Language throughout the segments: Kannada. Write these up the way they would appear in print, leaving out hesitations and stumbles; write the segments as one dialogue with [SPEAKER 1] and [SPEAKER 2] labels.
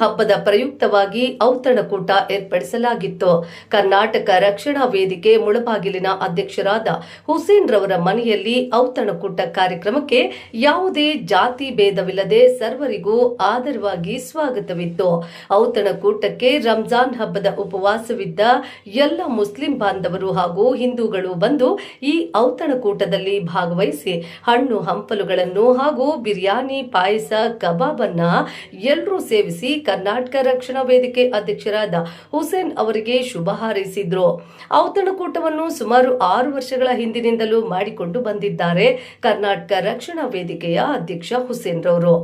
[SPEAKER 1] ಹಬ್ಬದ ಪ್ರಯುಕ್ತವಾಗಿ ಔತಣಕೂಟ ಏರ್ಪಡಿಸಲಾಗಿತ್ತು. ಕರ್ನಾಟಕ ರಕ್ಷಣಾ ವೇದಿಕೆ ಮುಳಬಾಗಿಲಿನ ಅಧ್ಯಕ್ಷರಾದ ಹುಸೇನ್ ರವರ ಮನೆಯಲ್ಲಿ ಔತಣಕೂಟ ಕಾರ್ಯಕ್ರಮಕ್ಕೆ ಯಾವುದೇ ಜಾತಿ ಭೇದವಿಲ್ಲದೆ ಸರ್ವರಿಗೂ ಆದರವಾಗಿ ಸ್ವಾಗತವಿತ್ತು. ಔತಣಕೂಟಕ್ಕೆ ರಂಜಾನ್ ಹಬ್ಬದ ಉಪವಾಸವಿದ್ದ ಎಲ್ಲ ಮುಸ್ಲಿಂ ಬಾಂಧವರು ಹಾಗೂ ಹಿಂದೂಗಳು ಬಂದು ಈ ಔತಣಕೂಟದಲ್ಲಿ ಭಾಗವಹಿಸಿ ಹಣ್ಣು ಹಂಪಲುಗಳನ್ನು ಹಾಗೂ ಬಿರಿಯಾನಿ, ಪಾಯಸ, ಕಬಾಬ್ ಅನ್ನ ಎಲ್ಲರೂ ಸೇವಿಸಿ ಕರ್ನಾಟಕ ರಕ್ಷಣಾ ವೇದಿಕೆ ಅಧ್ಯಕ್ಷರಾದ ಹುಸೇನ್ ಅವರಿಗೆ ಶುಭ ಹಾರೈಸಿದ್ರು. ಔತಣಕೂಟವನ್ನು ಸುಮಾರು 6 ವರ್ಷಗಳ ಹಿಂದಿನಿಂದಲೂ ಮಾಡಿಕೊಂಡು ಬಂದಿದ್ದಾರೆ ಕರ್ನಾಟಕ ರಕ್ಷಣಾ ವೇದಿಕೆಯ ಅಧ್ಯಕ್ಷ ಹುಸೇನ್ ರವರು.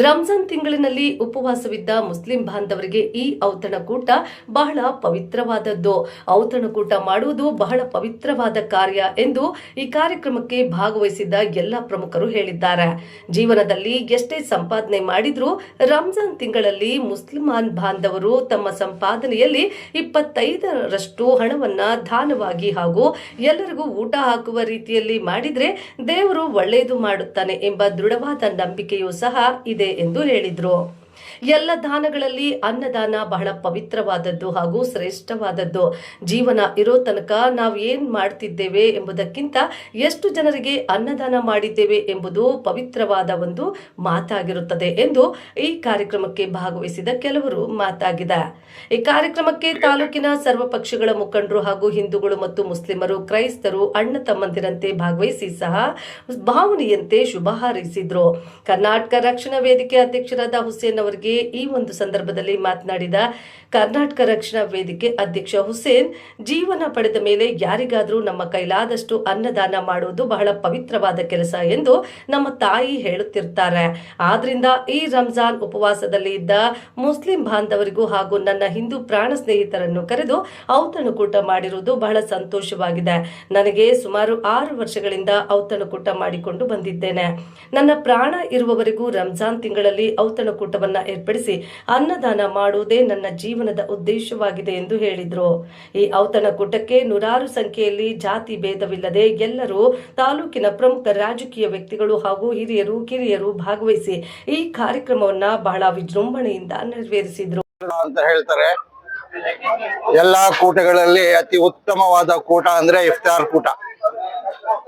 [SPEAKER 1] ರಂಜಾನ್ ತಿಂಗಳಿನಲ್ಲಿ ಉಪವಾಸವಿದ್ದ ಮುಸ್ಲಿಂ ಬಾಂಧವರಿಗೆ ಈ ಔತಣಕೂಟ ಬಹಳ ಪವಿತ್ರವಾದದ್ದು. ಔತಣಕೂಟ ಮಾಡುವುದು ಬಹಳ ಪವಿತ್ರವಾದ ಕಾರ್ಯ ಎಂದು ಈ ಕಾರ್ಯಕ್ರಮಕ್ಕೆ ಭಾಗವಹಿಸಿದ್ದ ಎಲ್ಲ ಪ್ರಮುಖರು ಹೇಳಿದ್ದಾರೆ. ಜೀವನದಲ್ಲಿ ಎಷ್ಟೇ ಸಂಪಾದನೆ ಮಾಡಿದ್ರೂ ರಂಜಾನ್ ತಿಂಗಳಲ್ಲಿ ಮುಸ್ಲಿಮಾನ್ ಬಾಂಧವರು ತಮ್ಮ ಸಂಪಾದನೆಯಲ್ಲಿ 25% ಹಣವನ್ನ ದಾನವಾಗಿ ಹಾಗೂ ಎಲ್ಲರಿಗೂ ಊಟ ಹಾಕುವ ರೀತಿಯಲ್ಲಿ ಮಾಡಿದ್ರೆ ದೇವರು ಒಳ್ಳೆಯದು ಮಾಡುತ್ತಾನೆ ಎಂಬ ದೃಢವಾದ ನಂಬಿಕೆಯೂ ಸಹ ಇದೆ ಎಂದು ಹೇಳಿದ್ರು. ಎಲ್ಲ ದಾನಗಳಲ್ಲಿ ಅನ್ನದಾನ ಬಹಳ ಪವಿತ್ರವಾದದ್ದು ಹಾಗೂ ಶ್ರೇಷ್ಠವಾದದ್ದು. ಜೀವನ ಇರೋ ತನಕ ನಾವು ಏನ್ ಮಾಡ್ತಿದ್ದೇವೆ ಎಂಬುದಕ್ಕಿಂತ ಎಷ್ಟು ಜನರಿಗೆ ಅನ್ನದಾನ ಮಾಡಿದ್ದೇವೆ ಎಂಬುದು ಪವಿತ್ರವಾದ ಒಂದು ಮಾತಾಗಿರುತ್ತದೆ ಎಂದು ಈ ಕಾರ್ಯಕ್ರಮಕ್ಕೆ ಭಾಗವಹಿಸಿದ ಕೆಲವರು ಮಾತಾಗಿದೆ. ಈ ಕಾರ್ಯಕ್ರಮಕ್ಕೆ ತಾಲೂಕಿನ ಸರ್ವ ಪಕ್ಷಗಳ ಮುಖಂಡರು ಹಾಗೂ ಹಿಂದೂಗಳು ಮತ್ತು ಮುಸ್ಲಿಮರು, ಕ್ರೈಸ್ತರು ಅಣ್ಣ ತಮ್ಮಂದಿರಂತೆ ಭಾಗವಹಿಸಿ ಸಹ ಭಾವನೆಯಂತೆ ಶುಭ ಹಾರೈಸಿದ್ರು. ಕರ್ನಾಟಕ ರಕ್ಷಣಾ ವೇದಿಕೆ ಅಧ್ಯಕ್ಷರಾದ ಹುಸೇನ್ ಅವರಿಗೆ ಈ ಒಂದು ಸಂದರ್ಭದಲ್ಲಿ ಮಾತನಾಡಿದ ಕರ್ನಾಟಕ ರಕ್ಷಣಾ ವೇದಿಕೆ ಅಧ್ಯಕ್ಷ ಹುಸೇನ್, ಜೀವನ ಪಡೆದ ಮೇಲೆ ಯಾರಿಗಾದ್ರೂ ನಮ್ಮ ಕೈಲಾದಷ್ಟು ಅನ್ನದಾನ ಮಾಡುವುದು ಬಹಳ ಪವಿತ್ರವಾದ ಕೆಲಸ ಎಂದು ನಮ್ಮ ತಾಯಿ ಹೇಳುತ್ತಿರ್ತಾರೆ. ಆದ್ರಿಂದ ಈ ರಂಜಾನ್ ಉಪವಾಸದಲ್ಲಿ ಇದ್ದ ಮುಸ್ಲಿಂ ಬಾಂಧವರಿಗೂ ಹಾಗೂ ನನ್ನ ಹಿಂದೂ ಪ್ರಾಣ ಸ್ನೇಹಿತರನ್ನು ಕರೆದು ಔತಣಕೂಟ ಮಾಡಿರುವುದು ಬಹಳ ಸಂತೋಷವಾಗಿದೆ. ನನಗೆ ಸುಮಾರು 6 ವರ್ಷಗಳಿಂದ ಔತಣಕೂಟ ಮಾಡಿಕೊಂಡು ಬಂದಿದ್ದೇನೆ. ನನ್ನ ಪ್ರಾಣ ಇರುವವರೆಗೂ ರಂಜಾನ್ ತಿಂಗಳಲ್ಲಿ ಔತಣಕೂಟವನ್ನ ಏರ್ಪಡಿಸಿ ಅನ್ನದಾನ ಮಾಡುವುದೇ ನನ್ನ ಜೀವನದ ಉದ್ದೇಶವಾಗಿದೆ ಎಂದು ಹೇಳಿದ್ರು. ಈ ಔತಣಕೂಟಕ್ಕೆ ನೂರಾರು ಸಂಖ್ಯೆಯಲ್ಲಿ ಜಾತಿ ಭೇದವಿಲ್ಲದೆ ಎಲ್ಲರೂ ತಾಲೂಕಿನ ಪ್ರಮುಖ ರಾಜಕೀಯ ವ್ಯಕ್ತಿಗಳು ಹಾಗೂ ಹಿರಿಯರು ಕಿರಿಯರು ಭಾಗವಹಿಸಿ ಈ ಕಾರ್ಯಕ್ರಮವನ್ನ ಬಹಳ ವಿಜೃಂಭಣೆಯಿಂದ ನೆರವೇರಿಸಿದ್ರು
[SPEAKER 2] ಅಂತ ಹೇಳ್ತಾರೆ. ಎಲ್ಲಾ ಕೂಟಗಳಲ್ಲಿ ಅತಿ ಉತ್ತಮವಾದ ಕೂಟ ಅಂದ್ರೆ ಇಫ್ತಾರ್ ಕೂಟ.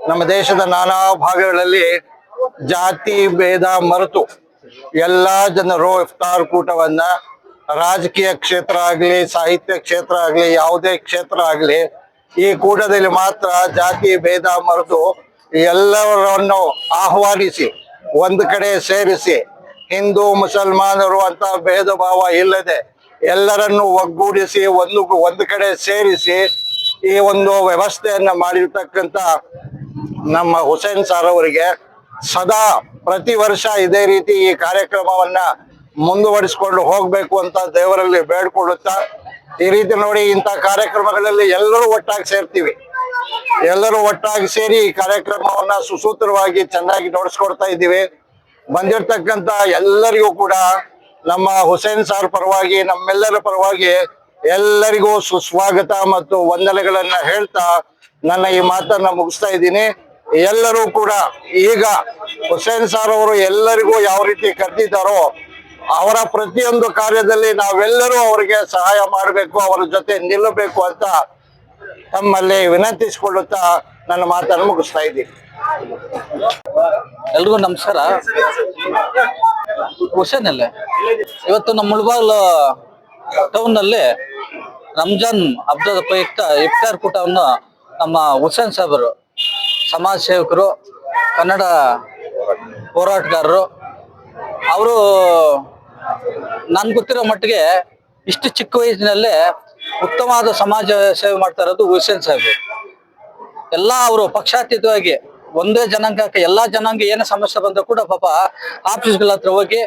[SPEAKER 2] ನಮ್ಮ ದೇಶದ ನಾನಾ ಭಾಗಗಳಲ್ಲಿ ಜಾತಿ ಭೇದ ಮರೆತು ಎಲ್ಲಾ ಜನರು ಇಫ್ತಾರ್ ಕೂಟವನ್ನ ರಾಜಕೀಯ ಕ್ಷೇತ್ರ ಆಗ್ಲಿ, ಸಾಹಿತ್ಯ ಕ್ಷೇತ್ರ ಆಗ್ಲಿ, ಯಾವುದೇ ಕ್ಷೇತ್ರ ಆಗ್ಲಿ, ಈ ಕೂಟದಲ್ಲಿ ಮಾತ್ರ ಜಾತಿ ಭೇದ ಮರೆತು ಎಲ್ಲರನ್ನು ಆಹ್ವಾನಿಸಿ ಒಂದು ಕಡೆ ಸೇರಿಸಿ ಹಿಂದೂ ಮುಸಲ್ಮಾನರು ಅಂತ ಭೇದ ಭಾವ ಇಲ್ಲದೆ ಎಲ್ಲರನ್ನು ಒಗ್ಗೂಡಿಸಿ ಒಂದು ಕಡೆ ಸೇರಿಸಿ ಈ ಒಂದು ವ್ಯವಸ್ಥೆಯನ್ನ ಮಾಡಿರ್ತಕ್ಕಂಥ ನಮ್ಮ ಹುಸೇನ್ ಸಾರ್ ಅವರಿಗೆ ಸದಾ ಪ್ರತಿ ವರ್ಷ ಇದೇ ರೀತಿ ಈ ಕಾರ್ಯಕ್ರಮವನ್ನ ಮುಂದುವರಿಸಿಕೊಂಡು ಹೋಗ್ಬೇಕು ಅಂತ ದೇವರಲ್ಲಿ ಬೇಡ್ಕೊಳ್ಳುತ್ತಾ, ಈ ರೀತಿ ನೋಡಿ ಇಂಥ ಕಾರ್ಯಕ್ರಮಗಳಲ್ಲಿ ಎಲ್ಲರೂ ಒಟ್ಟಾಗಿ ಸೇರ್ತೀವಿ. ಎಲ್ಲರೂ ಒಟ್ಟಾಗಿ ಸೇರಿ ಈ ಕಾರ್ಯಕ್ರಮವನ್ನ ಸುಸೂತ್ರವಾಗಿ ಚೆನ್ನಾಗಿ ನಡೆಸ್ಕೊಡ್ತಾ ಇದ್ದೀವಿ. ಬಂದಿರತಕ್ಕಂತ ಎಲ್ಲರಿಗೂ ಕೂಡ ನಮ್ಮ ಹುಸೇನ್ ಸಾರ್ ಪರವಾಗಿ, ನಮ್ಮೆಲ್ಲರ ಪರವಾಗಿ ಎಲ್ಲರಿಗೂ ಸುಸ್ವಾಗತ ಮತ್ತು ವಂದನೆಗಳನ್ನ ಹೇಳ್ತಾ ನನ್ನ ಈ ಮಾತನ್ನ ಮುಗಿಸ್ತಾ ಇದ್ದೀನಿ. ಎಲ್ಲರೂ ಕೂಡ ಈಗ ಹುಸೇನ್ ಸಾರ್ ಅವರು ಎಲ್ಲರಿಗೂ ಯಾವ ರೀತಿ ಕರೆದಿದ್ದಾರೋ ಅವರ ಪ್ರತಿಯೊಂದು ಕಾರ್ಯದಲ್ಲಿ ನಾವೆಲ್ಲರೂ ಅವರಿಗೆ ಸಹಾಯ ಮಾಡಬೇಕು, ಅವರ ಜೊತೆ ನಿಲ್ಲಬೇಕು ಅಂತ ತಮ್ಮಲ್ಲಿ ವಿನಂತಿಸಿಕೊಳ್ಳುತ್ತಾ ನನ್ನ ಮಾತನ್ನು ಮುಗಿಸ್ತಾ ಇದ್ದೀನಿ.
[SPEAKER 3] ಎಲ್ರಿಗೂ ನಮಸ್ಕಾರ. ಹುಸೇನ್ ಅಲ್ಲೇ ಇವತ್ತು ನಮ್ಮ ಮುಳಬಾಗಿಲು ಟೌನ್ ನಲ್ಲಿ ರಂಜಾನ್ ಹಬ್ಬದ ಪ್ರಯುಕ್ತ ಇಫ್ತಾರ್ ಕೂಟವನ್ನು ನಮ್ಮ ಹುಸೇನ್ ಸಾಹೇಬರು, ಸಮಾಜ ಸೇವಕರು, ಕನ್ನಡ ಹೋರಾಟಗಾರರು, ಅವರು ನನ್ಗೆ ಗೊತ್ತಿರೋ ಮಟ್ಟಿಗೆ ಇಷ್ಟು ಚಿಕ್ಕ ವಯಸ್ಸಿನಲ್ಲೇ ಉತ್ತಮವಾದ ಸಮಾಜ ಸೇವೆ ಮಾಡ್ತಾ ಇರೋದು ಹುಸೇನ್ ಸಾಹೇಬರು. ಎಲ್ಲ ಅವರು ಪಕ್ಷಾತೀತವಾಗಿ ಒಂದೇ ಜನಾಂಗಕ್ಕೆ ಎಲ್ಲಾ ಜನಾಂಗ ಏನೇ ಸಮಸ್ಯೆ ಬಂದರೂ ಕೂಡ ಪಾಪ ಆಫೀಸ್ಗಳ ಹತ್ರ ಹೋಗಿ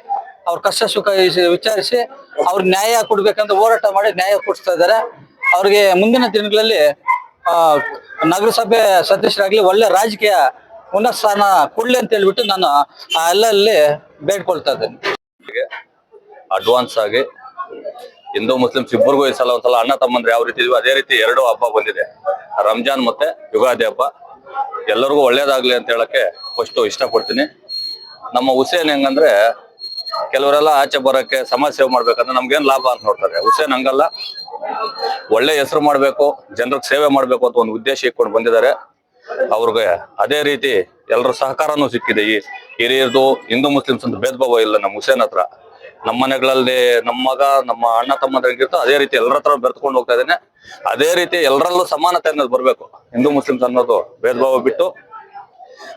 [SPEAKER 3] ಅವ್ರ ಕಷ್ಟ ಸುಖ ವಿಚಾರಿಸಿ ಅವ್ರಿಗೆ ನ್ಯಾಯ ಕೊಡ್ಬೇಕಂತ ಹೋರಾಟ ಮಾಡಿ ನ್ಯಾಯ ಕೊಡಿಸ್ತಾ ಇದ್ದಾರೆ. ಅವ್ರಿಗೆ ಮುಂದಿನ ದಿನಗಳಲ್ಲಿ ನಗರಸಭೆ ಸದಸ್ಯರಾಗ್ಲಿ ಒಳ್ಳೆ ರಾಜಕೀಯ ಉನ್ನತ ಸ್ಥಾನ ಕೊಡ್ಲಿ ಅಂತ ಹೇಳ್ಬಿಟ್ಟು ನಾನು ಎಲ್ಲಲ್ಲಿ ಬೇಡ್ಕೊಳ್ತಾ ಇದ್ದೇನೆ.
[SPEAKER 4] ಅಡ್ವಾನ್ಸ್ ಆಗಿ ಹಿಂದೂ ಮುಸ್ಲಿಮ್ಸ್ ಇಬ್ಬರಿಗೂ ಈ ಸಲ ಒಂದ್ಸಲ ಅಣ್ಣ ತಮ್ಮಂದ್ರೆ ಯಾವ ರೀತಿ ಇದೀವಿ ಅದೇ ರೀತಿ 2 ಹಬ್ಬ ಬಂದಿದೆ, ರಂಜಾನ್ ಮತ್ತೆ ಯುಗಾದಿ ಹಬ್ಬ. ಎಲ್ಲರಿಗೂ ಒಳ್ಳೇದಾಗ್ಲಿ ಅಂತ ಹೇಳಕ್ಕೆ ಫಸ್ಟ್ ಇಷ್ಟಪಡ್ತೀನಿ. ನಮ್ಮ ಹುಸೇನ್ ಹೆಂಗಂದ್ರೆ ಕೆಲವರೆಲ್ಲ ಆಚೆ ಬರಕ್ಕೆ ಸಮಾಜ ಸೇವೆ ಮಾಡ್ಬೇಕಂದ್ರೆ ನಮ್ಗೇನ್ ಲಾಭ ಅಂತ ನೋಡ್ತಾರೆ. ಹುಸೇನ್ ಹಂಗಲ್ಲ, ಒಳ್ಳೆ ಹೆಸರು ಮಾಡ್ಬೇಕು, ಜನರಿಗೆ ಸೇವೆ ಮಾಡ್ಬೇಕು ಅಂತ ಒಂದು ಉದ್ದೇಶ ಇಟ್ಕೊಂಡು ಬಂದಿದ್ದಾರೆ. ಅವ್ರಿಗೆ ಅದೇ ರೀತಿ ಎಲ್ಲರ ಸಹಕಾರನೂ ಸಿಕ್ಕಿದೆ. ಈ ಹಿರಿಯರ್ದು ಹಿಂದೂ ಮುಸ್ಲಿಮ್ಸ್ ಅಂತ ಭೇದ ಭಾವ ಇಲ್ಲ ನಮ್ಮ ಹುಸೇನ್ ಹತ್ರ. ನಮ್ಮ ಮನೆಗಳಲ್ಲಿ ನಮ್ಮ ಮಗ ನಮ್ಮ ಅಣ್ಣ ತಮ್ಮಂದಿರ್ಗಿರ್ತೋ ಅದೇ ರೀತಿ ಎಲ್ಲರ ಹತ್ರ ಬೆರ್ತ್ಕೊಂಡು ಹೋಗ್ತಾ ಇದ್ದೇನೆ. ಅದೇ ರೀತಿ ಎಲ್ಲರಲ್ಲೂ ಸಮಾನತೆ ಅನ್ನೋದು ಬರ್ಬೇಕು. ಹಿಂದೂ ಮುಸ್ಲಿಮ್ಸ್ ಅನ್ನೋದು ಭೇದ ಭಾವ ಬಿಟ್ಟು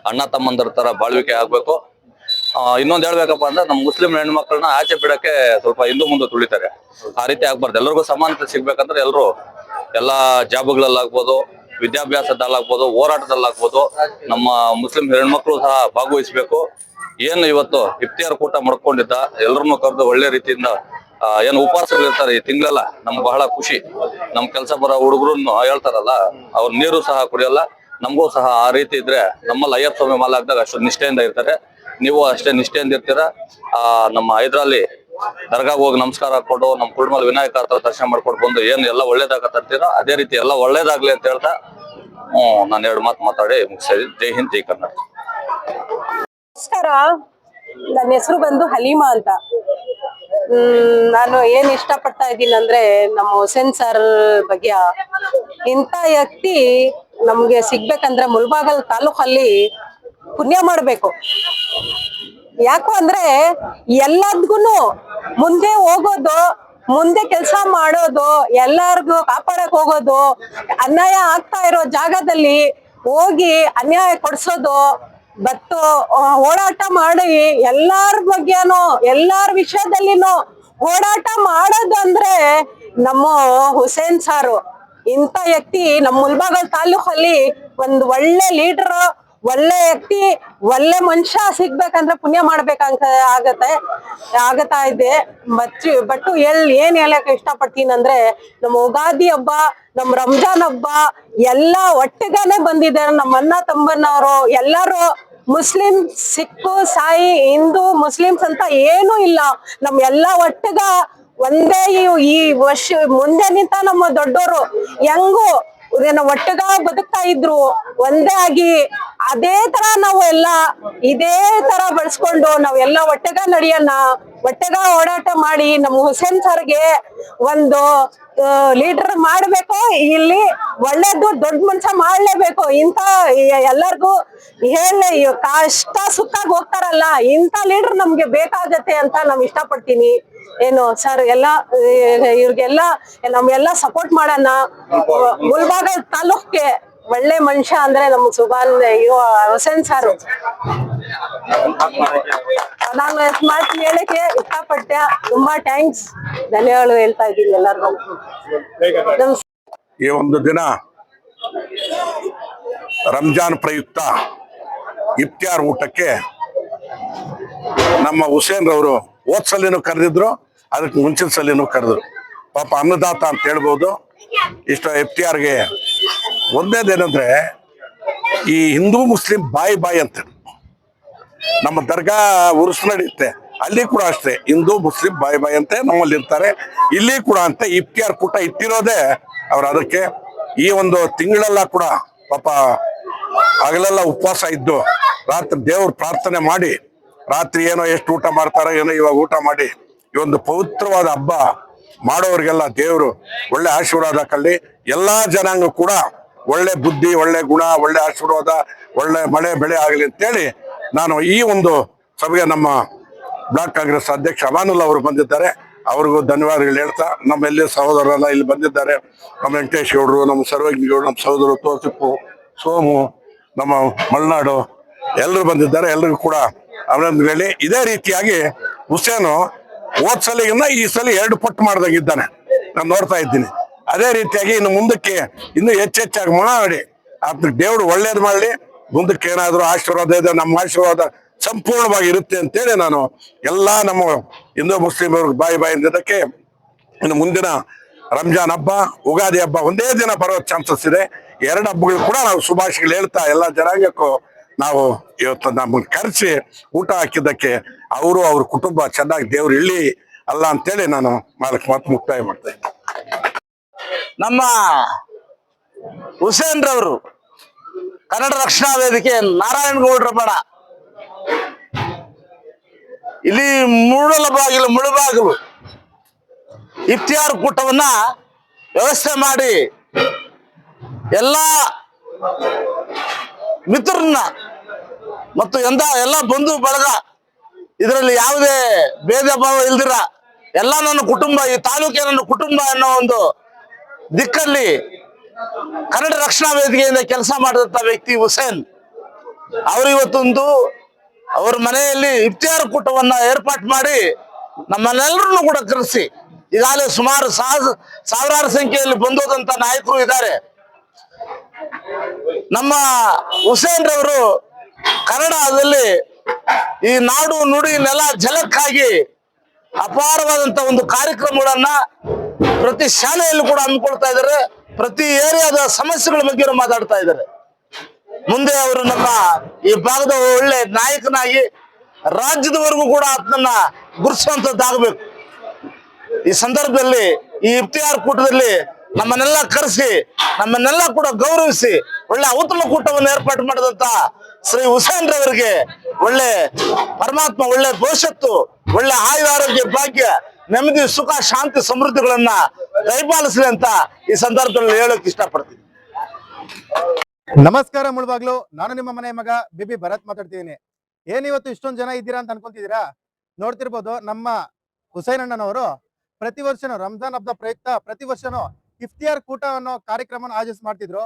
[SPEAKER 4] ಅಣ್ಣ ತಮ್ಮಂದರ ತರ ಬಾಳ್ವಿಕೆ ಆಗ್ಬೇಕು. ಇನ್ನೊಂದ್ ಹೇಳ್ಬೇಕಪ್ಪ ಅಂದ್ರೆ ನಮ್ಮ ಮುಸ್ಲಿಂ ಹೆಣ್ಮಕ್ಳನ್ನ ಆಚೆ ಬಿಡಕ್ಕೆ ಸ್ವಲ್ಪ ಹಿಂದೂ ಮುಂದೆ ತುಳಿತಾರೆ. ಆ ರೀತಿ ಆಗ್ಬಾರ್ದು. ಎಲ್ರಿಗೂ ಸಮಾನತೆ ಸಿಗ್ಬೇಕಂದ್ರೆ ಎಲ್ರು ಎಲ್ಲಾ ಜಾಬ್ಗಳಲ್ಲಾಗ್ಬೋದು, ವಿದ್ಯಾಭ್ಯಾಸದಲ್ಲಾಗ್ಬೋದು, ಹೋರಾಟದಲ್ಲಾಗ್ಬೋದು ನಮ್ಮ ಮುಸ್ಲಿಂ ಹೆಣ್ಮಕ್ಳು ಸಹ ಭಾಗವಹಿಸ್ಬೇಕು. ಏನು ಇವತ್ತು ಇಫ್ತಿಯಾರ್ ಕೂಟ ಮಾಡ್ಕೊಂಡಿದ್ದ ಎಲ್ರನ್ನೂ ಕರೆದು ಒಳ್ಳೆ ರೀತಿಯಿಂದ ಏನು ಉಪವಾಸಗಳಿರ್ತಾರೆ ಈ ತಿಂಗಳೆಲ್ಲ, ನಮ್ಗೆ ಬಹಳ ಖುಷಿ. ನಮ್ ಕೆಲಸ ಬರೋ ಹುಡುಗರು ಹೇಳ್ತಾರಲ್ಲ, ಅವ್ರ ನೀರು ಸಹ ಕುಡಿಯಲ್ಲ. ನಮಗೂ ಸಹ ಆ ರೀತಿ ಇದ್ರೆ ನಮ್ಮಲ್ಲಿ ಅಯ್ಯಪ್ಪ ಸ್ವಾಮಿ ಮಾಲೆ ಹಾಕಿದಾಗ ಅಷ್ಟು ನಿಷ್ಠೆಯಿಂದ ಇರ್ತಾರೆ. ನೀವು ಅಷ್ಟೇ ನಿಷ್ಠೆಯಿಂದ ಇರ್ತೀರಾ. ನಮ್ಮ ಹೈದ್ರಲ್ಲಿ ದರ್ಗಾಗ್ ಹೋಗಿ ನಮಸ್ಕಾರ ಹಾಕೊಂಡು ನಮ್ಮ ಕುಳ್ಮಲ್ ವಿನಾಯಕ ಹತ್ರ ದರ್ಶನ ಮಾಡ್ಕೊಂಡು ಬಂದು ಏನು ಎಲ್ಲ ಒಳ್ಳೇದಾಗತ್ತೀರಾ ಅದೇ ರೀತಿ ಎಲ್ಲ ಒಳ್ಳೇದಾಗ್ಲಿ ಅಂತ ಹೇಳ್ತಾ ನಾನು 2 ಮಾತು ಮಾತಾಡಿ ಮುಗಿಸಿದ್ದೀನಿ. ಜೈ ಹಿಂದ್, ಜೈ ಕರ್ನಾಟಕ.
[SPEAKER 5] ನಮಸ್ಕಾರ, ನನ್ನ ಹೆಸರು ಬಂದು ಹಲೀಮಾ ಅಂತ. ನಾನು ಏನ್ ಇಷ್ಟಪಡ್ತಾ ಇದ್ದೀನಿ ಅಂದ್ರೆ ನಮ್ಮ ಹುಸೇನ್ ಸರ್ ಬಗ್ಗೆ. ಇಂಥ ವ್ಯಕ್ತಿ ನಮ್ಗೆ ಸಿಗ್ಬೇಕಂದ್ರೆ ಮುಳಬಾಗಲ್ ತಾಲೂಕಲ್ಲಿ ಪುಣ್ಯ ಮಾಡ್ಬೇಕು. ಯಾಕು ಅಂದ್ರೆ ಎಲ್ಲದ್ಗೂನು ಮುಂದೆ ಹೋಗೋದು, ಮುಂದೆ ಕೆಲಸ ಮಾಡೋದು, ಎಲ್ಲಾರ್ಗು ಕಾಪಾಡಕ್ ಹೋಗೋದು, ಅನ್ಯಾಯ ಆಗ್ತಾ ಇರೋ ಜಾಗದಲ್ಲಿ ಹೋಗಿ ಅನ್ಯಾಯ ಕೊಡ್ಸೋದು, ಬತ್ತು ಹೋರಾಟ ಮಾಡಿ ಎಲ್ಲಾರ ಬಗ್ಗೆನೂ ಎಲ್ಲಾರ ವಿಷಯದಲ್ಲಿನೂ ಹೋರಾಟ ಮಾಡೋದು ಅಂದ್ರೆ ನಮ್ಮ ಹುಸೇನ್ ಸಾರು. ಇಂಥ ವ್ಯಕ್ತಿ ನಮ್ಮ ಮುಳಬಾಗಲ್ ತಾಲೂಕಲ್ಲಿ ಒಂದು ಒಳ್ಳೆ ಲೀಡರ್, ಒಳ್ಳೆ ವ್ಯಕ್ತಿ, ಒಳ್ಳೆ ಮನುಷ್ಯ ಸಿಗ್ಬೇಕಂದ್ರೆ ಪುಣ್ಯ ಮಾಡ್ಬೇಕಂತ ಆಗತ್ತಾ ಇದೆ. ಬಟ್ಟು ಏನ್ ಹೇಳಕ್ ಇಷ್ಟಪಡ್ತೀನಿ ಅಂದ್ರೆ ನಮ್ಮ ಯುಗಾದಿ ಹಬ್ಬ, ನಮ್ಮ ರಂಜಾನ್ ಹಬ್ಬ ಎಲ್ಲ ಒಟ್ಟಿಗಾನೆ ಬಂದಿದ್ದಾರೆ. ನಮ್ಮ ಅಣ್ಣ ತಮ್ಮನವರು ಎಲ್ಲರೂ ಮುಸ್ಲಿಂ, ಸಿಕ್ಕು, ಸಾಯಿ, ಹಿಂದೂ, ಮುಸ್ಲಿಮ್ಸ್ ಅಂತ ಏನೂ ಇಲ್ಲ. ನಮ್ ಎಲ್ಲಾ ಒಟ್ಟಿಗ ಒಂದೇ ಈ ವರ್ಷ ಮುಂದೆ ನಿಂತ ನಮ್ಮ ದೊಡ್ಡೋರು ಹೆಂಗು ಒಟ್ಟಿಗ ಬದುಕ್ತಾ ಇದ್ರು. ಒಂದೇ ಆಗಿ ಅದೇ ತರ ನಾವು ಎಲ್ಲ ಇದೇ ತರ ಬೆಳೆಸ್ಕೊಂಡು ನಾವೆಲ್ಲ ಒಟ್ಟಿಗ ನಡೆಯೋಣ, ಒಟ್ಟಿಗ ಓಡಾಟ ಮಾಡಿ ನಮ್ಮ ಹುಸೇನ್ ಸರ್ಗೆ ಒಂದು ಲೀಡರ್ ಮಾಡ್ಬೇಕು. ಇಲ್ಲಿ ಒಳ್ಳೇದು ದೊಡ್ಡ ಮನುಷ್ಯ ಮಾಡ್ಲೇಬೇಕು. ಇಂಥ ಎಲ್ಲರಿಗೂ ಹೇಳಿ ಕಷ್ಟ ಸುತ್ತಾಗಿ ಹೋಗ್ತಾರಲ್ಲ, ಇಂಥ ಲೀಡರ್ ನಮ್ಗೆ ಬೇಕಾಗತ್ತೆ ಅಂತ ನಾವ್ ಇಷ್ಟಪಡ್ತೀನಿ. ಏನು ಸರ್ ಎಲ್ಲ ಇವ್ರಿಗೆಲ್ಲ ನಮ್ಗೆಲ್ಲ ಸಪೋರ್ಟ್ ಮಾಡೋಣ. ಮುಳಬಾಗಲ್ ತಾಲೂಕ್ಗೆ ಒಳ್ಳೆ ಮನುಷ್ಯ ಅಂದ್ರೆ ನಮ್ ಹುಸೇನ್ ಸಾರು. ನಾನು ಮಾತು ಹೇಳಕ್ಕೆ ಇಷ್ಟಪಟ್ಟೆ. ತುಂಬಾ ಥ್ಯಾಂಕ್ಸ್, ಧನ್ಯವಾದ ಹೇಳ್ತಾ ಇದ್ದೀನಿ ಎಲ್ಲರಿಗೂ.
[SPEAKER 6] ಈ ಒಂದು ದಿನ ರಂಜಾನ್ ಪ್ರಯುಕ್ತ ಇಫ್ತಿಯಾರ್ ಊಟಕ್ಕೆ ನಮ್ಮ ಹುಸೇನ್ ರವರು ಹೋದ್ ಸಲಿನೂ ಕರೆದಿದ್ರು, ಅದಕ್ಕೆ ಮುಂಚಿನ ಸಲಿನೂ ಕರೆದ್ರು. ಪಾಪ ಅನ್ನದಾತ ಅಂತ ಹೇಳ್ಬೋದು. ಇಷ್ಟು ಇಫ್ತಿಯಾರ್ಗೆ ಒಂದೇದೇನಂದ್ರೆ ಈ ಹಿಂದೂ ಮುಸ್ಲಿಂ ಬಾಯಿ ಅಂತ ನಮ್ಮ ದರ್ಗಾ ಉರುಸ್ ನಡೆಯುತ್ತೆ, ಅಲ್ಲಿ ಕೂಡ ಅಷ್ಟೇ ಹಿಂದೂ ಮುಸ್ಲಿಂ ಬಾಯಿ ಅಂತೆ ನಮ್ಮಲ್ಲಿ ಇರ್ತಾರೆ. ಇಲ್ಲಿ ಕೂಡ ಅಂತ ಇಫ್ತಿಯಾರ್ ಕೂಟ ಇಟ್ಟಿರೋದೇ ಅವ್ರು. ಅದಕ್ಕೆ ಈ ಒಂದು ತಿಂಗಳೆಲ್ಲ ಕೂಡ ಪಾಪ ಹಗಲೆಲ್ಲ ಉಪವಾಸ ಇದ್ದು ರಾತ್ರಿ ದೇವ್ರ ಪ್ರಾರ್ಥನೆ ಮಾಡಿ, ರಾತ್ರಿ ಏನೋ ಎಷ್ಟು ಊಟ ಮಾಡ್ತಾರೋ ಏನೋ ಇವಾಗ ಊಟ ಮಾಡಿ ಈ ಒಂದು ಪವಿತ್ರವಾದ ಹಬ್ಬ ಮಾಡೋರಿಗೆಲ್ಲ ದೇವರು ಒಳ್ಳೆ ಆಶೀರ್ವಾದ ಕಳ್ಳಿ. ಎಲ್ಲಾ ಜನಾಂಗ ಕೂಡ ಒಳ್ಳೆ ಬುದ್ಧಿ, ಒಳ್ಳೆ ಗುಣ, ಒಳ್ಳೆ ಆಶೀರ್ವಾದ, ಒಳ್ಳೆ ಮಳೆ ಬೆಳೆ ಆಗಲಿ ಅಂತೇಳಿ ನಾನು ಈ ಒಂದು ಸಭೆಗೆ ನಮ್ಮ ಬ್ಲಾಕ್ ಕಾಂಗ್ರೆಸ್ ಅಧ್ಯಕ್ಷ ಅಮಾನುಲ್ಲಾ ಅವರು ಬಂದಿದ್ದಾರೆ, ಅವ್ರಿಗೂ ಧನ್ಯವಾದಗಳು ಹೇಳ್ತಾ, ನಮ್ಮ ಎಲ್ಲ ಸಹೋದರರೆಲ್ಲ ಇಲ್ಲಿ ಬಂದಿದ್ದಾರೆ. ನಮ್ಮ ವೆಂಕಟೇಶ್ ಗೌಡರು, ನಮ್ಮ ಸರ್ವಜ್ಞಗಳು, ನಮ್ಮ ಸಹೋದರರು ತೋಸಿಪ್ಪು, ಸೋಮು, ನಮ್ಮ ಮಲೆನಾಡು ಎಲ್ಲರೂ ಬಂದಿದ್ದಾರೆ. ಎಲ್ರಿಗೂ ಕೂಡ ಅಭಿನಂದನೆಗಳು. ಇದೇ ರೀತಿಯಾಗಿ ಹುಸೇನು ಹೋದ್ ಸಲಿಗಿನ್ನ ಈ ಸಲ 2 ಪಟ್ಟು ಮಾಡ್ದಂಗಿದ್ದಾನೆ, ನಾನು ನೋಡ್ತಾ ಇದ್ದೀನಿ. ಅದೇ ರೀತಿಯಾಗಿ ಇನ್ನು ಮುಂದಕ್ಕೆ ಇನ್ನೂ ಹೆಚ್ಚೆಚ್ಚಾಗಿ ಮಾಡಿ ಅದಕ್ಕೆ ದೇವರು ಒಳ್ಳೇದು ಮಾಡಲಿ. ಮುಂದಕ್ಕೆ ಏನಾದರೂ ಆಶೀರ್ವಾದ ಇದೆ, ನಮ್ಮ ಆಶೀರ್ವಾದ ಸಂಪೂರ್ಣವಾಗಿ ಇರುತ್ತೆ ಅಂತೇಳಿ ನಾನು ಎಲ್ಲಾ ನಮ್ಮ ಹಿಂದೂ ಮುಸ್ಲಿಮರು ಬಾಯಿ ಅಂದಿದ್ದಕ್ಕೆ ಇನ್ನು ಮುಂದಿನ ರಂಜಾನ್ ಹಬ್ಬ, ಯುಗಾದಿ ಹಬ್ಬ ಒಂದೇ ದಿನ ಬರೋ ಚಾನ್ಸಸ್ ಇದೆ. 2 ಹಬ್ಬಗಳು ಕೂಡ ನಾವು ಶುಭಾಶಯಗಳು ಹೇಳ್ತಾ ಎಲ್ಲ ಜನಾಂಗಕ್ಕೂ ನಾವು ಇವತ್ತು ನಮ್ಮನ್ನು ಕರೆಸಿ ಊಟ ಹಾಕಿದ್ದಕ್ಕೆ ಅವರು ಅವ್ರ ಕುಟುಂಬ ಚೆನ್ನಾಗಿ ದೇವ್ರು ಇಳ್ಳಿ ಅಲ್ಲ ಅಂತೇಳಿ ನಾನು ಮಾತು ಮುಕ್ತಾಯ ಮಾಡ್ತಾ ಇದ್ದೀನಿ.
[SPEAKER 3] ನಮ್ಮ ಹುಸೇನ್ ರವರು ಕನ್ನಡ ರಕ್ಷಣಾ ವೇದಿಕೆ ನಾರಾಯಣಗೌಡರ ಬಡ
[SPEAKER 6] ಇಲ್ಲಿ ಮುಳುಬಾಗಿಲು ಇಫ್ತಿಯಾರ್ ಕೂಟವನ್ನ ವ್ಯವಸ್ಥೆ ಮಾಡಿ ಎಲ್ಲ ಮಿತ್ರರನ್ನ ಮತ್ತು ಎಲ್ಲ ಬಂಧು ಬಳಗ ಇದರಲ್ಲಿ ಯಾವುದೇ ಭೇದ ಭಾವ ಇಲ್ದಿರ ಎಲ್ಲ ನನ್ನ ಕುಟುಂಬ, ಈ ತಾಲೂಕಿನ ನನ್ನ ಕುಟುಂಬ ಅನ್ನೋ ಒಂದು ದಿಕ್ಕಲ್ಲಿ ಕನ್ನಡ ರಕ್ಷಣಾ ವೇದಿಕೆಯಿಂದ ಕೆಲಸ ಮಾಡಿದಂತ ವ್ಯಕ್ತಿ ಹುಸೇನ್ ಅವರು ಇವತ್ತೊಂದು ಅವರ ಮನೆಯಲ್ಲಿ ಇಫ್ತಿಯಾರ್ ಕೂಟವನ್ನ ಏರ್ಪಾಟ್ ಮಾಡಿ ನಮ್ಮನ್ನೆಲ್ಲರನ್ನು ಕೂಡ ಕರೆಸಿ ಈಗಾಗಲೇ ಸುಮಾರು ಸಾವಿರಾರು ಸಂಖ್ಯೆಯಲ್ಲಿ ಬಂದೋದಂತ ನಾಯಕರು ಇದ್ದಾರೆ. ನಮ್ಮ ಹುಸೇನ್ ರವರು ಕನ್ನಡದಲ್ಲಿ ಈ ನಾಡು ನುಡಿ ನೆಲ ಜಲಕ್ಕಾಗಿ ಅಪಾರವಾದಂತ ಒಂದು ಕಾರ್ಯಕ್ರಮಗಳನ್ನ ಪ್ರತಿ ಶಾಲೆಯಲ್ಲೂ ಕೂಡ ಹಮ್ಮಿಕೊಳ್ತಾ ಇದ್ದಾರೆ. ಪ್ರತಿ ಏರಿಯಾದ ಸಮಸ್ಯೆಗಳ ಬಗ್ಗೆ ಮಾತಾಡ್ತಾ ಇದ್ದಾರೆ. ಮುಂದೆ ಅವರು ನಮ್ಮ ಈ ಭಾಗದ ಒಳ್ಳೆ ನಾಯಕನಾಗಿ ರಾಜ್ಯದವರೆಗೂ ಕೂಡ ಅದನ್ನ ಗುರುತಿಸುವಂತದ್ದಾಗಬೇಕು. ಈ ಸಂದರ್ಭದಲ್ಲಿ ಈ ಇಫ್ತಿಯಾರ್ ಕೂಟದಲ್ಲಿ ನಮ್ಮನ್ನೆಲ್ಲ ಕರೆಸಿ ನಮ್ಮನ್ನೆಲ್ಲ ಕೂಡ ಗೌರವಿಸಿ ಒಳ್ಳೆ ಉತ್ತಮ ಕೂಟವನ್ನು ಏರ್ಪಾಡು ಮಾಡಿದಂತ ಶ್ರೀ ಹುಸೇನ್ ರವರಿಗೆ ಒಳ್ಳೆ ಪರಮಾತ್ಮ ಒಳ್ಳೆ ಭವಿಷ್ಯತ್ತು, ಒಳ್ಳೆ ಆಯುರಾರೋಗ್ಯ, ಭಾಗ್ಯ, ನೆಮ್ಮದಿ, ಸುಖ, ಶಾಂತಿ, ಸಮೃದ್ಧಿಗಳನ್ನ ದಯಪಾಲಿಸಲಿ ಅಂತ ಈ ಸಂದರ್ಭದಲ್ಲಿ ಹೇಳಕ್ ಇಷ್ಟಪಡ್ತೀನಿ.
[SPEAKER 7] ನಮಸ್ಕಾರ ಮುಳುಬಾಗ್ಲು, ನಾನು ನಿಮ್ಮ ಮನೆ ಮಗ ಬಿಬಿ ಭರತ್ ಮಾತಾಡ್ತಿದ್ದೀನಿ. ಏನಿವತ್ತು ಇಷ್ಟೊಂದು ಜನ ಇದ್ದೀರಾ ಅಂತ ಅನ್ಕೊಂತಿದ್ದೀರಾ? ನೋಡ್ತಿರ್ಬೋದು, ನಮ್ಮ ಹುಸೇನ್ ಅಣ್ಣನವರು ಪ್ರತಿ ವರ್ಷನೂ ರಂಜಾನ್ ಹಬ್ಬದ ಪ್ರಯುಕ್ತ ಪ್ರತಿ ವರ್ಷನೂ ಇಫ್ತಿಯಾರ್ ಕೂಟ ಅನ್ನೋ ಕಾರ್ಯಕ್ರಮನ ಆಯೋಜಿಸ್ ಮಾಡ್ತಿದ್ರು.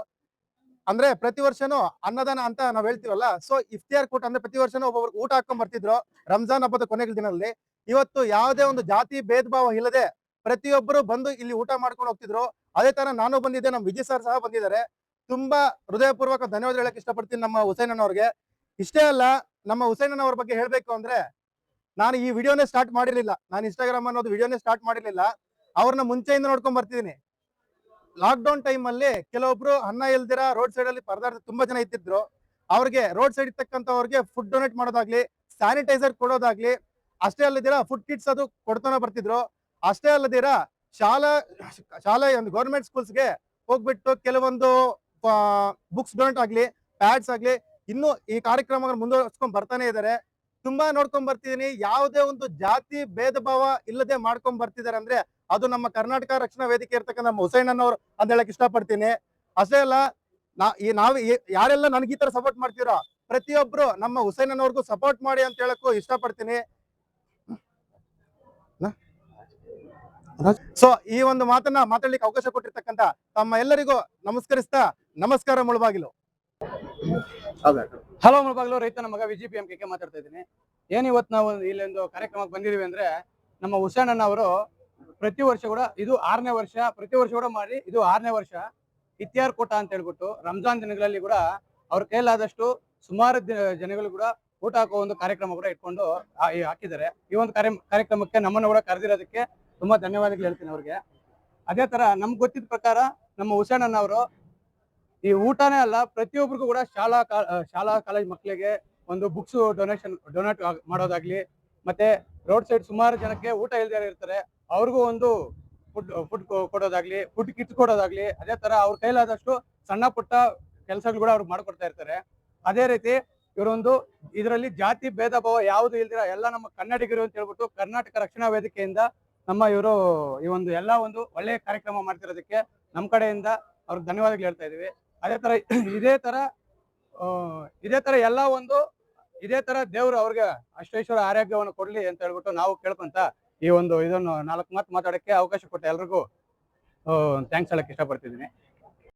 [SPEAKER 7] ಅಂದ್ರೆ ಪ್ರತಿ ವರ್ಷನೂ ಅನ್ನದಾನ ಅಂತ ನಾವ್ ಹೇಳ್ತೀವಲ್ಲ, ಸೊ ಇಫ್ತಿಯಾರ್ ಕೂಟ ಅಂದ್ರೆ ಪ್ರತಿ ವರ್ಷನೂ ಒಬ್ಬೊಬ್ರು ಊಟ ಹಾಕೊಂಡ್ ಬರ್ತಿದ್ರು ರಂಜಾನ್ ಹಬ್ಬದ ಕೊನೆಗಳ ದಿನದಲ್ಲಿ. ಇವತ್ತು ಯಾವುದೇ ಒಂದು ಜಾತಿ ಭೇದ ಭಾವ ಇಲ್ಲದೆ ಪ್ರತಿಯೊಬ್ಬರು ಬಂದು ಇಲ್ಲಿ ಊಟ ಮಾಡ್ಕೊಂಡು ಹೋಗ್ತಿದ್ರು. ಅದೇ ತರ ನಾನು ಬಂದಿದ್ದೆ, ನಮ್ಮ ವಿಜಯ್ ಸರ್ ಸಹ ಬಂದಿದ್ದಾರೆ. ತುಂಬಾ ಹೃದಯಪೂರ್ವಕ ಧನ್ಯವಾದ ಹೇಳಕ್ ಇಷ್ಟಪಡ್ತೀನಿ ನಮ್ಮ ಹುಸೇನ್ ಅಣ್ಣವ್ರಿಗೆ. ಇಷ್ಟೇ ಅಲ್ಲ, ನಮ್ಮ ಹುಸೇನ್ ಅಣ್ಣವ್ರ ಬಗ್ಗೆ ಹೇಳ್ಬೇಕು ಅಂದ್ರೆ, ನಾನು ಈ ವಿಡಿಯೋನೇ ಸ್ಟಾರ್ಟ್ ಮಾಡಿರ್ಲಿಲ್ಲ, ನಾನು ಇನ್ಸ್ಟಾಗ್ರಾಮ್ ಅನ್ನೋದು ವಿಡಿಯೋನೇ ಸ್ಟಾರ್ಟ್ ಮಾಡಿರ್ಲಿಲ್ಲ. ಅವ್ರನ್ನ ಮುಂಚೆಯಿಂದ ನೋಡ್ಕೊಂಡ್ ಬರ್ತಿದ್ದೀನಿ. ಲಾಕ್ ಡೌನ್ ಟೈಮ್ ಅಲ್ಲಿ ಕೆಲವೊಬ್ರು ಅನ್ನ ಇಲ್ದಿರ ರೋಡ್ ಸೈಡ್ ಅಲ್ಲಿ ಪರದಾಡ್ತ ತುಂಬಾ ಜನ ಇತ್ತಿದ್ರು. ಅವ್ರಿಗೆ ರೋಡ್ ಸೈಡ್ ಇರ್ತಕ್ಕಂಥವ್ರಿಗೆ ಫುಡ್ ಡೊನೇಟ್ ಮಾಡೋದಾಗ್ಲಿ, ಸ್ಯಾನಿಟೈಸರ್ ಕೊಡೋದಾಗ್ಲಿ, ಅಷ್ಟೇ ಅಲ್ಲದಿರ ಫುಡ್ ಕಿಟ್ಸ್ ಅದು ಕೊಡ್ತಾನೆ ಬರ್ತಿದ್ರು. ಅಷ್ಟೇ ಅಲ್ಲದಿರ ಶಾಲೆ ಒಂದು ಗೌರ್ಮೆಂಟ್ ಸ್ಕೂಲ್ಸ್ಗೆ ಹೋಗ್ಬಿಟ್ಟು ಕೆಲವೊಂದು ಬುಕ್ಸ್ ಡೊನೇಟ್ ಆಗ್ಲಿ, ಪ್ಯಾಡ್ಸ್ ಆಗ್ಲಿ, ಇನ್ನು ಈ ಕಾರ್ಯಕ್ರಮ ಮುಂದುವರ್ಸ್ಕೊಂಡ್ ಬರ್ತಾನೆ ಇದ್ದಾರೆ. ತುಂಬಾ ನೋಡ್ಕೊಂಡ್ ಬರ್ತಿದೀನಿ. ಯಾವುದೇ ಒಂದು ಜಾತಿ ಭೇದ ಭಾವ ಇಲ್ಲದೆ ಮಾಡ್ಕೊಂಡ್ ಬರ್ತಿದ್ದಾರೆ ಅಂದ್ರೆ ಅದು ನಮ್ಮ ಕರ್ನಾಟಕ ರಕ್ಷಣಾ ವೇದಿಕೆ ಇರ್ತಕ್ಕಂಥ ನಮ್ಮ ಹುಸೇನ್ ಅಣ್ಣವ್ರು ಅಂತ ಹೇಳಕ್ ಇಷ್ಟಪಡ್ತೀನಿ. ಅಷ್ಟೇ ಅಲ್ಲ, ನಾವು ಯಾರೆಲ್ಲ ನನ್ಗೆ ಈ ತರ ಸಪೋರ್ಟ್ ಮಾಡ್ತೀರೋ ಪ್ರತಿಯೊಬ್ರು ನಮ್ಮ ಹುಸೇನ್ ಅಣ್ಣವ್ರಿಗೂ ಸಪೋರ್ಟ್ ಮಾಡಿ ಅಂತ ಹೇಳಕ್ಕೂ ಇಷ್ಟಪಡ್ತೀನಿ. ಸೊ ಈ ಒಂದು ಮಾತನ್ನ ಮಾತಾಡ್ಲಿಕ್ಕೆ ಅವಕಾಶ ಕೊಟ್ಟಿರ್ತಕ್ಕಂಥ ತಮ್ಮ ಎಲ್ಲರಿಗೂ ನಮಸ್ಕರಿಸ್ತಾ, ನಮಸ್ಕಾರ ಮುಳುಬಾಗಿಲು.
[SPEAKER 8] ಹಲೋ ಮುಳುಬಾಗಿಲು, ರೈತನ ಮಗ VGPMK ಮಾತಾಡ್ತಾ ಇದ್ದೀನಿ. ಇವತ್ತು ನಾವು ಇಲ್ಲೊಂದು ಕಾರ್ಯಕ್ರಮಕ್ಕೆ ಬಂದಿದೀವಿ ಅಂದ್ರೆ, ನಮ್ಮ ಹುಸೇನ್ ಅಣ್ಣ ಅವರು ಪ್ರತಿ ವರ್ಷ ಕೂಡ ಇದು 6ನೇ ವರ್ಷ, ಪ್ರತಿ ವರ್ಷ ಕೂಡ ಮಾಡಿ ಇದು 6ನೇ ವರ್ಷ ಇಫ್ತಿಯಾರ್ ಕೂಟ ಅಂತ ಹೇಳ್ಬಿಟ್ಟು ರಂಜಾನ್ ದಿನಗಳಲ್ಲಿ ಕೂಡ ಅವ್ರ ಕೈಲಾದಷ್ಟು ಸುಮಾರು ಜನಗಳು ಕೂಡ ಊಟ ಹಾಕೋ ಒಂದು ಕಾರ್ಯಕ್ರಮ ಕೂಡ ಇಟ್ಕೊಂಡು ಹಾಕಿದ್ದಾರೆ. ಈ ಒಂದು ಕಾರ್ಯಕ್ರಮಕ್ಕೆ ನಮ್ಮನ್ನು ಕೂಡ ಕರೆದಿರೋದಕ್ಕೆ ತುಂಬಾ ಧನ್ಯವಾದಗಳು ಹೇಳ್ತೀನಿ ಅವ್ರಿಗೆ. ಅದೇ ತರ ನಮ್ಗೆ ಗೊತ್ತಿದ್ದ ಪ್ರಕಾರ ನಮ್ಮ ಹುಸೇನ್ ಅಣ್ಣ ಅವರು ಈ ಊಟನೇ ಅಲ್ಲ, ಪ್ರತಿಯೊಬ್ಬರಿಗೂ ಕೂಡ ಶಾಲಾ ಕಾಲೇಜ್ ಮಕ್ಕಳಿಗೆ ಒಂದು ಬುಕ್ಸ್ ಡೊನೇಟ್ ಮಾಡೋದಾಗ್ಲಿ, ಮತ್ತೆ ರೋಡ್ ಸೈಡ್ ಸುಮಾರು ಜನಕ್ಕೆ ಊಟ ಇಲ್ದೇ ಇರ್ತಾರೆ, ಅವ್ರಿಗೂ ಒಂದು ಫುಡ್ ಕೊಡೋದಾಗ್ಲಿ, ಫುಡ್ ಕಿಟ್ ಕೊಡೋದಾಗ್ಲಿ, ಅದೇ ತರ ಅವ್ರ ಕೈಲಾದಷ್ಟು ಸಣ್ಣ ಪುಟ್ಟ ಕೆಲಸಗಳು ಕೂಡ ಅವ್ರು ಮಾಡ್ಕೊಡ್ತಾ ಇರ್ತಾರೆ. ಅದೇ ರೀತಿ ಇವರೊಂದು ಇದರಲ್ಲಿ ಜಾತಿ ಭೇದ ಭಾವ ಯಾವುದು ಇಲ್ದಿರ ಎಲ್ಲ ನಮ್ಮ ಕನ್ನಡಿಗರು ಅಂತ ಹೇಳ್ಬಿಟ್ಟು ಕರ್ನಾಟಕ ರಕ್ಷಣಾ ವೇದಿಕೆಯಿಂದ ನಮ್ಮ ಇವರು ಈ ಒಂದು ಎಲ್ಲ ಒಂದು ಒಳ್ಳೆಯ ಕಾರ್ಯಕ್ರಮ ಮಾಡ್ತಿರೋದಕ್ಕೆ ನಮ್ಮ ಕಡೆಯಿಂದ ಅವ್ರಿಗೆ ಧನ್ಯವಾದಗಳು ಹೇಳ್ತಾ ಇದೀವಿ. ಅದೇ ತರ ಇದೇ ತರ ಎಲ್ಲ ಒಂದು ಇದೇ ತರ ದೇವ್ರು ಅವ್ರಿಗೆ ಅಷ್ಟೈಶ್ವರ ಆರೋಗ್ಯವನ್ನು ಕೊಡ್ಲಿ ಅಂತ ಹೇಳ್ಬಿಟ್ಟು ನಾವು ಕೇಳ್ಕೊಂತ ಈ ಒಂದು ಇದನ್ನು 4 ಮಾತು ಮಾತಾಡಕ್ಕೆ ಅವಕಾಶ ಕೊಟ್ಟ ಎಲ್ರಿಗೂ ಥ್ಯಾಂಕ್ಸ್ ಹೇಳಕ್ ಇಷ್ಟಪಡ್ತಿದ್ದೀನಿ.